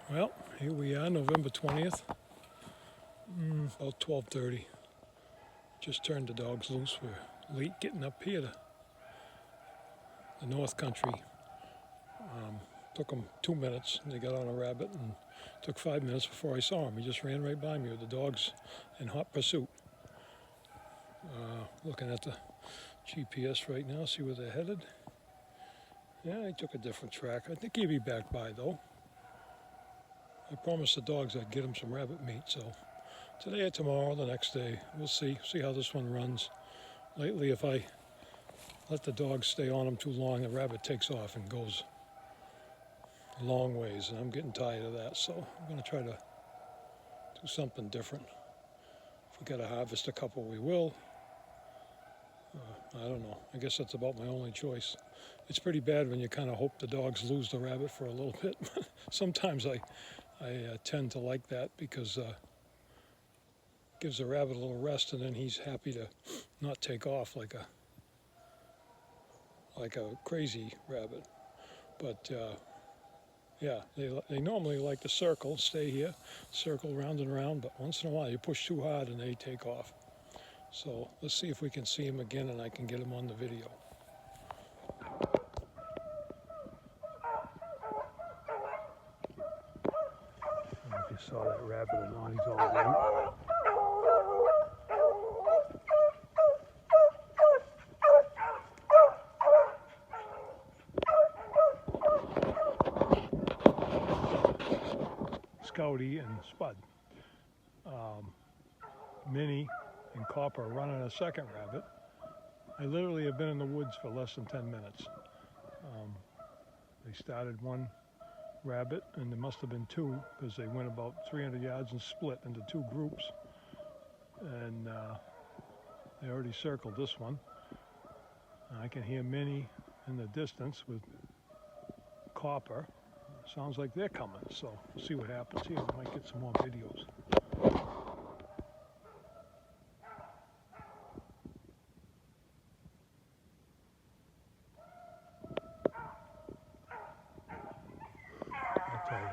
Well, here we are, November 20th, about 12:30. Just turned the dogs loose. We're late getting up here to the North Country. Took them 2 minutes. They got on a rabbit and took 5 minutes before I saw him. He just ran right by me with the dogs in hot pursuit. Looking at the GPS right now, see where they're headed. Yeah, I took a different track. I think he'll be back by though. I promised the dogs I'd get them some rabbit meat, so today or tomorrow, the next day, we'll see how this one runs. Lately, if I let the dogs stay on them too long, the rabbit takes off and goes a long ways, and I'm getting tired of that, so I'm going to try to do something different. If we got to harvest a couple, we will. I don't know. I guess that's about my only choice. It's pretty bad when you kind of hope the dogs lose the rabbit for a little bit. Sometimes I tend to like that because gives the rabbit a little rest, and then he's happy to not take off like a crazy rabbit. But yeah, they normally like to circle, stay here, circle round and round, but once in a while you push too hard and they take off. So let's see if we can see him again and I can get him on the video. I don't know if you saw that rabbit or not, he's all white. Scouty and Spud. Minnie and Copper are running a second rabbit. I literally have been in the woods for less than 10 minutes. They started one rabbit, and there must have been two because they went about 300 yards and split into two groups. And they already circled this one. I can hear Minnie in the distance with Copper. Sounds like they're coming, so we'll see what happens here. We might get some more videos. I'll tell you.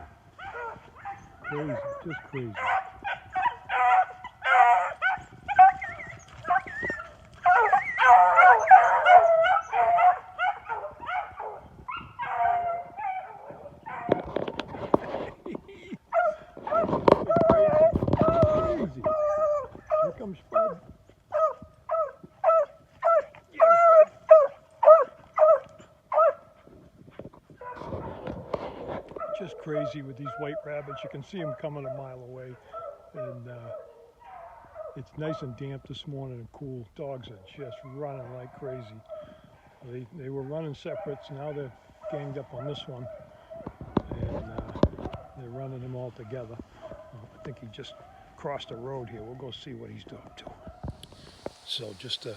Crazy, just crazy. Here comes Spud. Just crazy with these white rabbits. You can see them coming a mile away, and it's nice and damp this morning and cool. Dogs are just running like crazy. They were running separates. Now they're ganged up on this one, and they're running them all together. I think he just crossed a road here. We'll go see what he's up to. So just to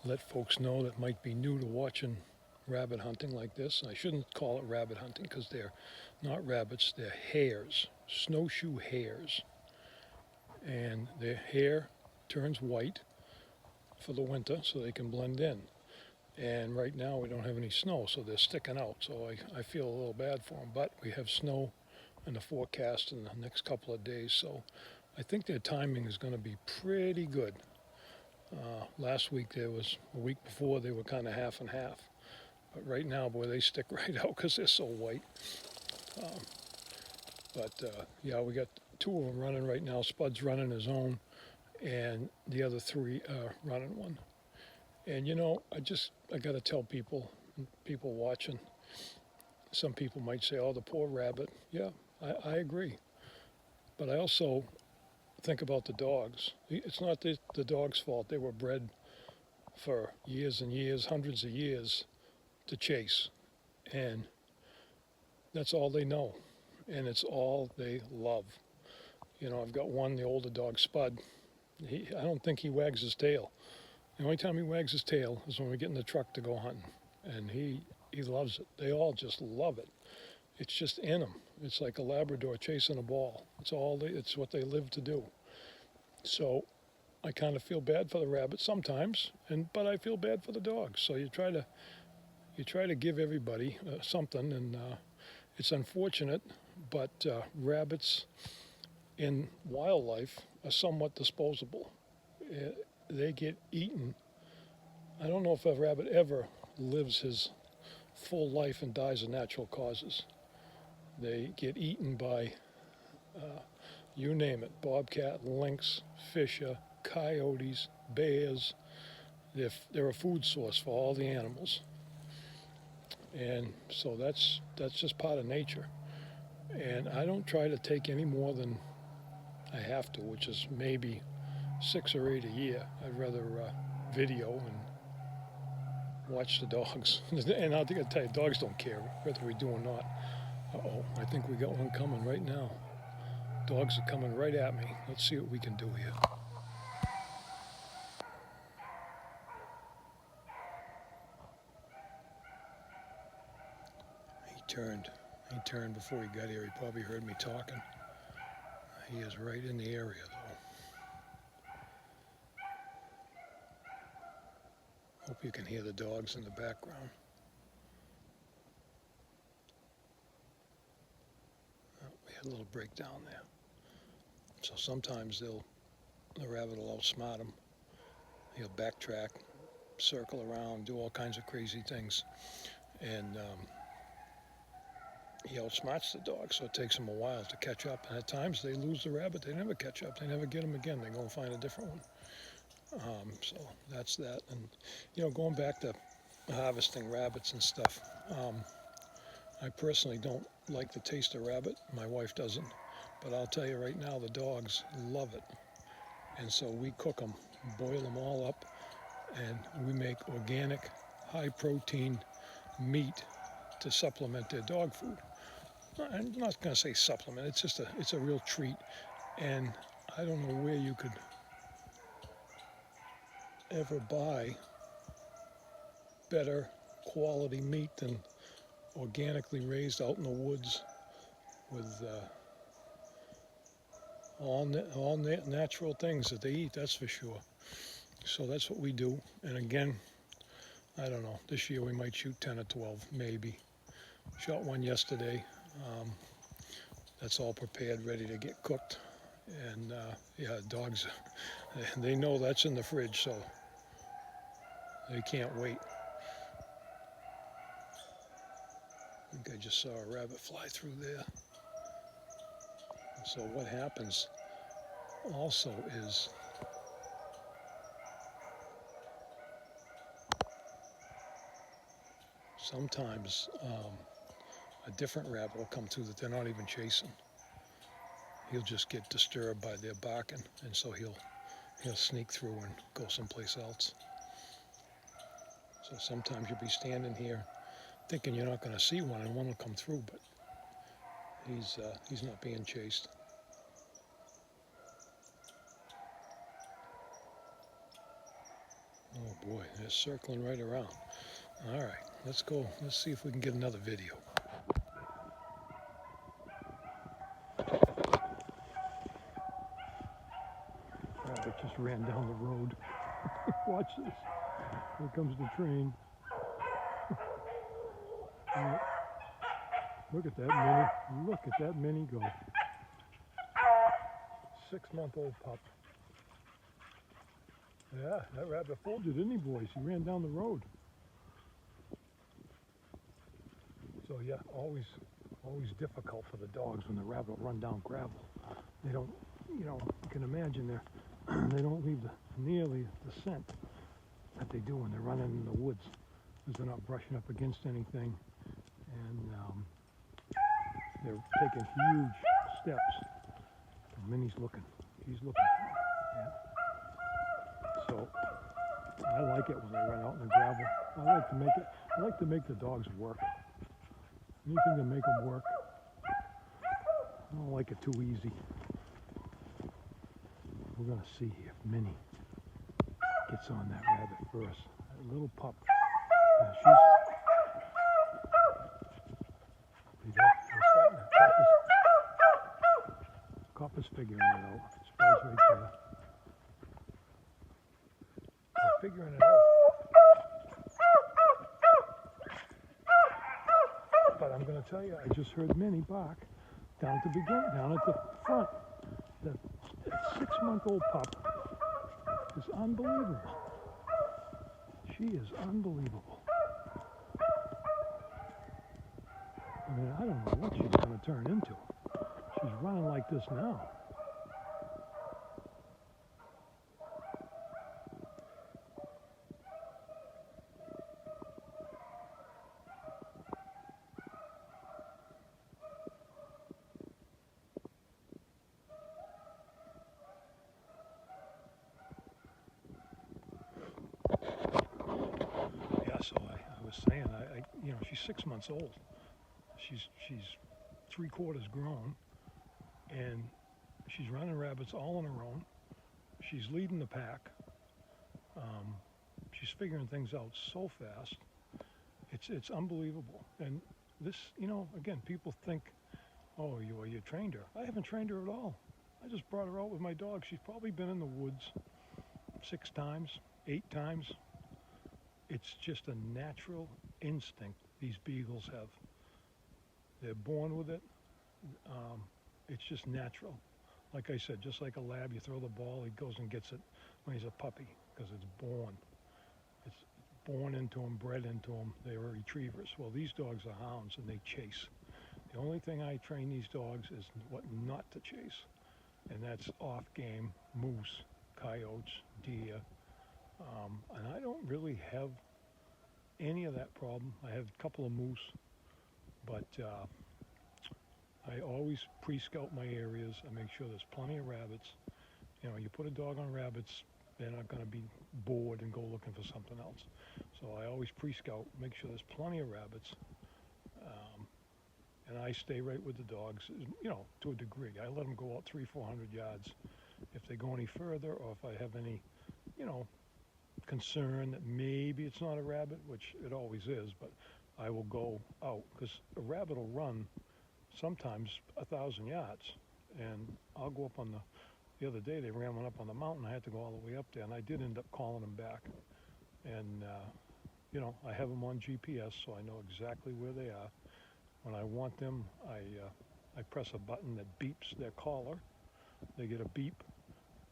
let folks know that might be new to watching rabbit hunting like this. I shouldn't call it rabbit hunting because they're not rabbits, they're hares, snowshoe hares. And their hair turns white for the winter so they can blend in. And right now we don't have any snow, so they're sticking out. So I feel a little bad for them, but we have snow in the forecast in the next couple of days. So I think their timing is going to be pretty good. Last week a week before they were kind of half and half. But right now, boy, they stick right out because they're so white. Yeah, we got two of them running right now. Spud's running his own, and the other three are running one. And you know, I got to tell people watching, some people might say, oh, the poor rabbit. Yeah, I agree. But I also think about the dogs. It's not the dog's fault. They were bred for years and years, hundreds of years, to chase, and that's all they know, and it's all they love. You know, I've got one, the older dog, Spud. I don't think he wags his tail. The only time he wags his tail is when we get in the truck to go hunting, and he loves it. They all just love it. It's just in them. It's like a Labrador chasing a ball. It's what they live to do. So I kind of feel bad for the rabbit sometimes, but I feel bad for the dogs. So you try to give everybody something, and It's unfortunate, but rabbits in wildlife are somewhat disposable. They get eaten. I don't know if a rabbit ever lives his full life and dies of natural causes. They get eaten by, you name it, bobcat, lynx, fisher, coyotes, bears. They're a food source for all the animals. And so that's just part of nature. And I don't try to take any more than I have to, which is maybe 6 or 8 a year. I'd rather video and watch the dogs. And I think I'll tell you, dogs don't care whether we do or not. Uh-oh, I think we got one coming right now. Dogs are coming right at me. Let's see what we can do here. He turned before he got here. He probably heard me talking. He is right in the area, though. Hope you can hear the dogs in the background. Oh, we had a little breakdown there. So sometimes the rabbit will outsmart him. He'll backtrack, circle around, do all kinds of crazy things. And he outsmarts the dog, so it takes him a while to catch up. And at times they lose the rabbit. They never catch up. They never get him again. They go and find a different one. So that's that. And, going back to harvesting rabbits and stuff, I personally don't like the taste of rabbit. My wife doesn't. But I'll tell you right now, the dogs love it. And so we cook them, boil them all up, and we make organic, high-protein meat to supplement their dog food. I'm not going to say supplement. It's a real treat. And I don't know where you could ever buy better quality meat than organically raised out in the woods with all natural things that they eat, that's for sure. So that's what we do. And again, I don't know, this year we might shoot 10 or 12, maybe. Shot one yesterday. That's all prepared, ready to get cooked. And yeah, dogs, they know that's in the fridge, so they can't wait. I think I just saw a rabbit fly through there. So what happens also is sometimes a different rabbit will come through that they're not even chasing. He'll just get disturbed by their barking, and so he'll sneak through and go someplace else. So sometimes you'll be standing here thinking you're not going to see one, and one will come through, but he's not being chased. Oh boy, they're circling right around. All right, let's go. Let's see if we can get another video. Rabbit just ran down the road. Watch this. Here comes the train. Look at that mini. Look at that mini go. 6-month-old pup. Yeah, that rabbit fooled you, didn't he, boys? He ran down the road. So yeah, always difficult for the dogs when the rabbit will run down gravel. They don't, you can imagine they don't leave nearly the scent that they do when they're running in the woods, because they're not brushing up against anything, and they're taking huge steps. And Minnie's looking. He's looking. Yeah. So I like it when they run out in the gravel. I like to make the dogs work. Anything to make them work. I don't like it too easy. We're going to see if Minnie gets on that rabbit first. That little pup. Copper's figuring it out. It's right there. They're figuring it out. But I'm going to tell you, I just heard Minnie bark down at the beginning, down at the front. That 6-month-old pup is unbelievable. She is unbelievable. I mean, I don't know what she's going to turn into. She's running like this now. Yeah, so I was saying, you know, she's 6 months old. She's 3/4 grown, and she's running rabbits all on her own. She's leading the pack. She's figuring things out so fast. It's unbelievable. And this, you know, again, people think, oh, you trained her. I haven't trained her at all. I just brought her out with my dog. She's probably been in the woods 6 times, 8 times. It's just a natural instinct these beagles have. They're born with it. It's just natural. Like I said, just like a lab, you throw the ball, he goes and gets it when he's a puppy, because it's born. It's born into them, bred into them. They are retrievers. Well, these dogs are hounds, and they chase. The only thing I train these dogs is what not to chase, and that's off-game moose, coyotes, deer. And I don't really have any of that problem. I have a couple of moose, but I always pre-scout my areas. I make sure there's plenty of rabbits. You know, you put a dog on rabbits, they're not going to be bored and go looking for something else. So I always pre-scout, make sure there's plenty of rabbits. And I stay right with the dogs, you know, to a degree. I let them go out 300-400 yards. If they go any further, or if I have any, you know, concern that maybe it's not a rabbit, which it always is, but I will go out, because a rabbit will run sometimes 1,000 yards, and I'll go up on the other day they ran one up on the mountain. I had to go all the way up there, and I did end up calling them back. And you know, I have them on GPS, so I know exactly where they are. When I want them, I press a button that beeps their collar. They get a beep,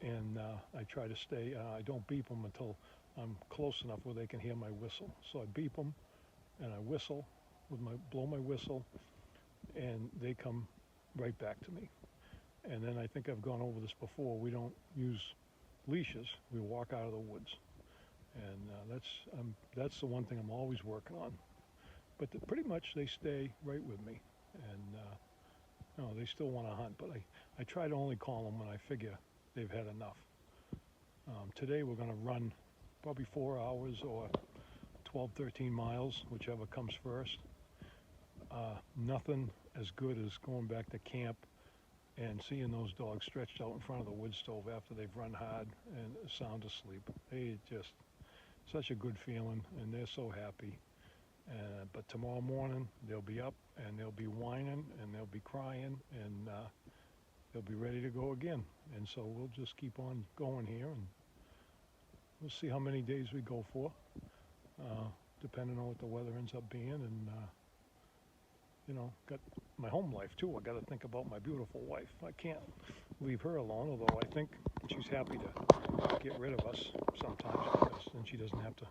and I try to stay. I don't beep them until I'm close enough where they can hear my whistle. So I beep them, and I whistle with blow my whistle, and they come right back to me. And then I think I've gone over this before. We don't use leashes. We walk out of the woods, and that's the one thing I'm always working on. But pretty much they stay right with me, and no, they still want to hunt. But I try to only call them when I figure they've had enough. Today we're going to run probably 4 hours or 12, 13 miles, whichever comes first. Nothing as good as going back to camp and seeing those dogs stretched out in front of the wood stove after they've run hard and sound asleep. They just, such a good feeling, and they're so happy. But tomorrow morning they'll be up, and they'll be whining, and they'll be crying, and they'll be ready to go again. And so we'll just keep on going here, and we'll see how many days we go for, depending on what the weather ends up being. And you know, got my home life too. I got to think about my beautiful wife. I can't leave her alone, although I think she's happy to get rid of us sometimes, because then she doesn't have to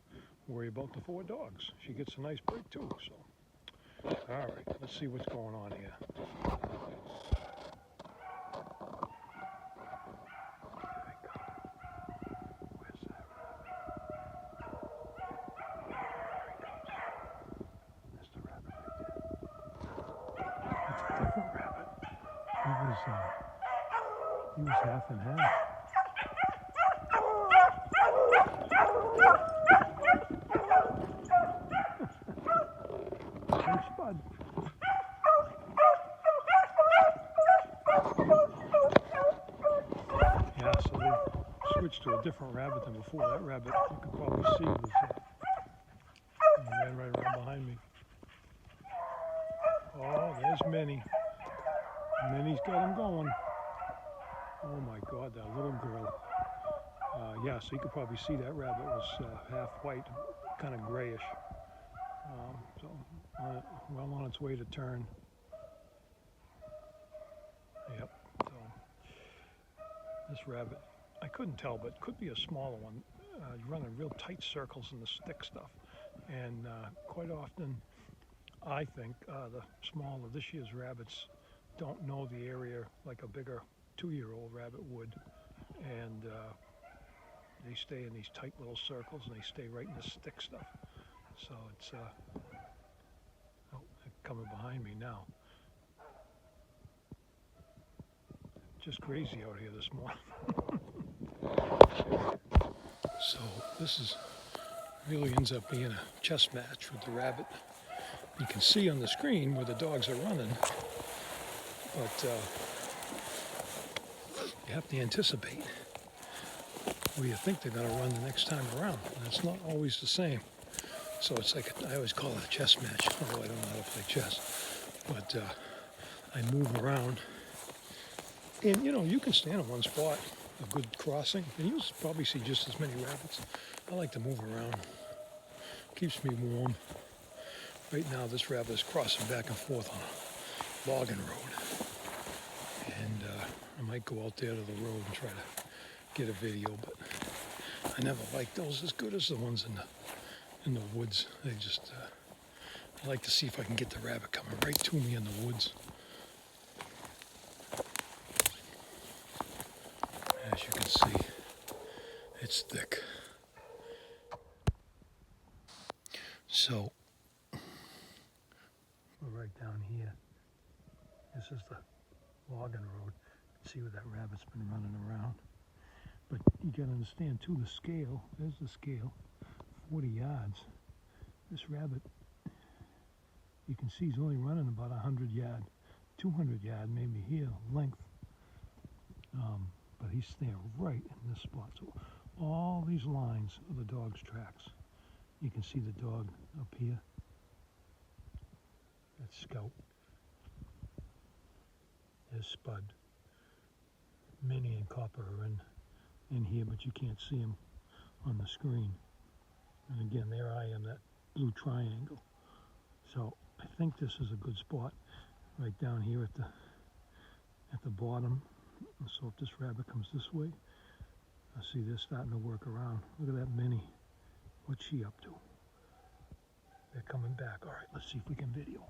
worry about the 4 dogs. She gets a nice break too. So, all right, let's see what's going on here. He was half and half. Thanks, bud. Yeah, so they switched to a different rabbit than before. That rabbit, you could probably see, was ran right around behind me. Oh, there's Minnie. Minnie's got him going. Oh my God, that little girl. Yeah, so you could probably see that rabbit was half white, kind of grayish. So well on its way to turn. Yep, so this rabbit, I couldn't tell, but could be a smaller one. Running real tight circles in the stick stuff. And quite often, I think the smaller this year's rabbits don't know the area like a bigger 2-year-old rabbit would. And they stay in these tight little circles and they stay right in the stick stuff. So it's, oh, they're coming behind me now. Just crazy out here this morning. So this is really ends up being a chess match with the rabbit. You can see on the screen where the dogs are running, but you have to anticipate where you think they're going to run the next time around. And it's not always the same. So it's like, I always call it a chess match, although I don't know how to play chess. But I move around. And you know, you can stand in one spot, a good crossing, and you'll probably see just as many rabbits. I like to move around. Keeps me warm. Right now, this rabbit is crossing back and forth on a logging road. And I might go out there to the road and try to get a video, but I never liked those as good as the ones in the woods. They just, I like to see if I can get the rabbit coming right to me in the woods. As you can see, it's thick. So, we're right down here. This is the logging road. See where that rabbit's been running around. But you gotta understand too, the scale, there's the scale, 40 yards. This rabbit, you can see he's only running about 100 yard, 200 yard maybe here length. But he's staying right in this spot. So all these lines are the dog's tracks. You can see the dog up here. That's Scout. There's Spud. Minnie and Copper are in here, but you can't see them on the screen. And again, there I am, that blue triangle. So I think this is a good spot right down here at the bottom. So if this rabbit comes this way, I see they're starting to work around. Look at that Minnie. What's she up to? They're coming back. All right, let's see if we can video.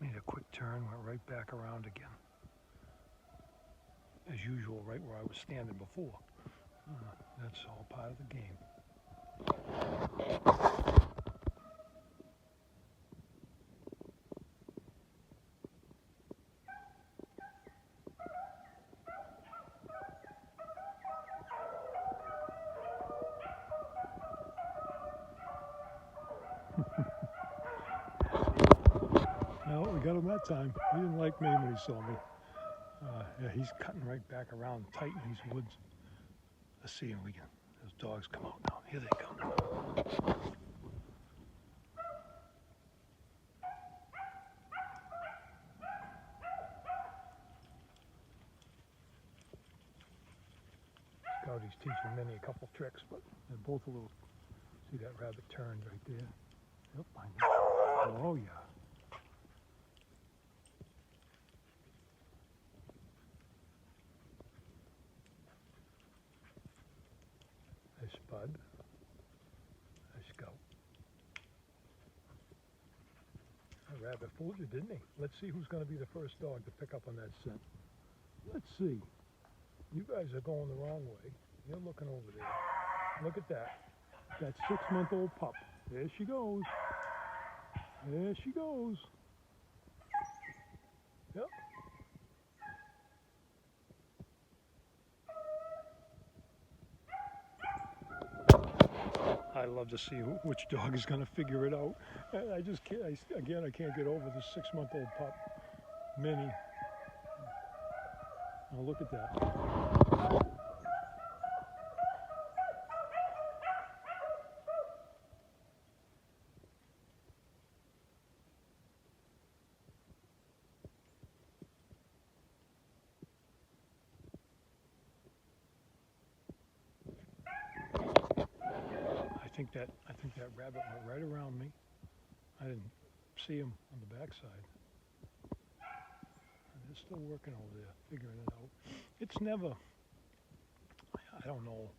Made a quick turn, went right back around again. As usual, right where I was standing before. That's all part of the game. Well, we got him that time. He didn't like me when he saw me. Yeah, he's cutting right back around tight in these woods. Let's see if we can. Those dogs come out now. Here they come. Scouty's teaching Minnie a couple tricks, but they're both a little. See that rabbit turned right there? Yep, I know. Oh yeah. There's Spud. There's Scout. That rabbit fooled you, didn't he? Let's see who's going to be the first dog to pick up on that scent. Let's see. You guys are going the wrong way. You're looking over there. Look at that. That 6-month-old pup. There she goes. There she goes. Yep. I love to see which dog is going to figure it out. I just can't, I can't get over this 6-month-old pup, Minnie. Oh, look at that. I think that rabbit went right around me. I didn't see him on the backside. They're still working over there, figuring it out. It's never, I don't know,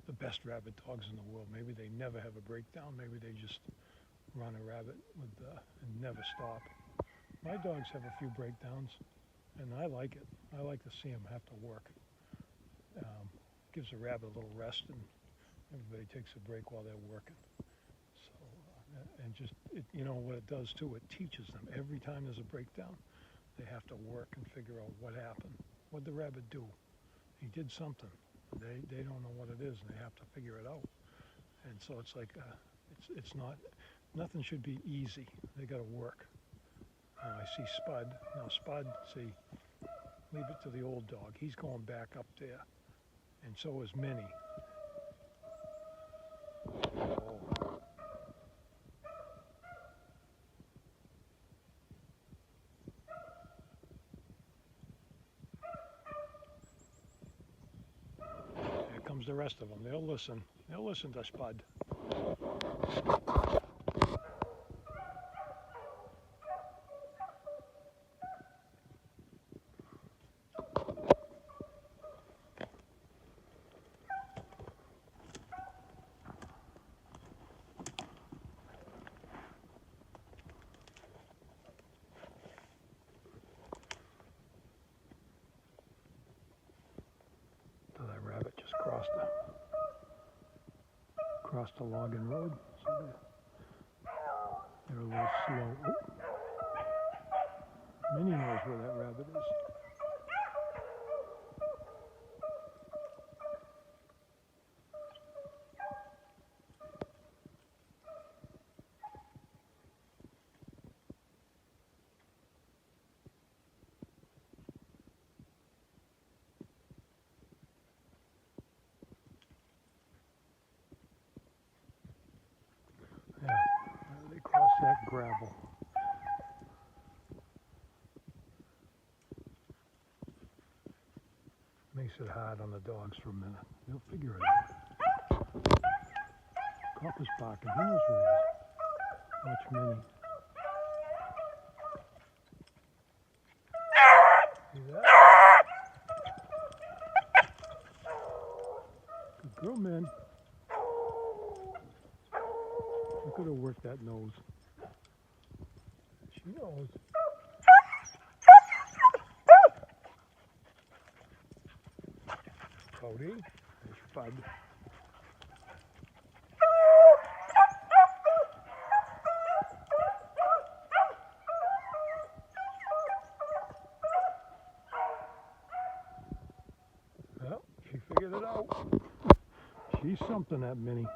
the best rabbit dogs in the world. Maybe they never have a breakdown. Maybe they just run a rabbit with and never stop. My dogs have a few breakdowns, and I like it. I like to see them have to work. Gives the rabbit a little rest, and everybody takes a break while they're working. So, and just, you know what it does too, it teaches them. Every time there's a breakdown, they have to work and figure out what happened. What'd the rabbit do? He did something. They don't know what it is, and they have to figure it out. And so it's like, it's not, nothing should be easy. They got to work. I see Spud. Now Spud, see, leave it to the old dog. He's going back up there. And so is Minnie. Oh. Here comes the rest of them. They'll listen. They'll listen to Spud. So that rabbit just crossed the logging road. So they're a little slow. Oh. Minnie knows where that rabbit is. Yeah, they cross that gravel. Makes it hard on the dogs for a minute. They'll figure it out. Copper's barking. He knows where he is. Watch Minnie. See that? Good girl, man. Look at her work that nose. She knows. Cody, there's Spud. Well, she figured it out. She's something, that Minnie.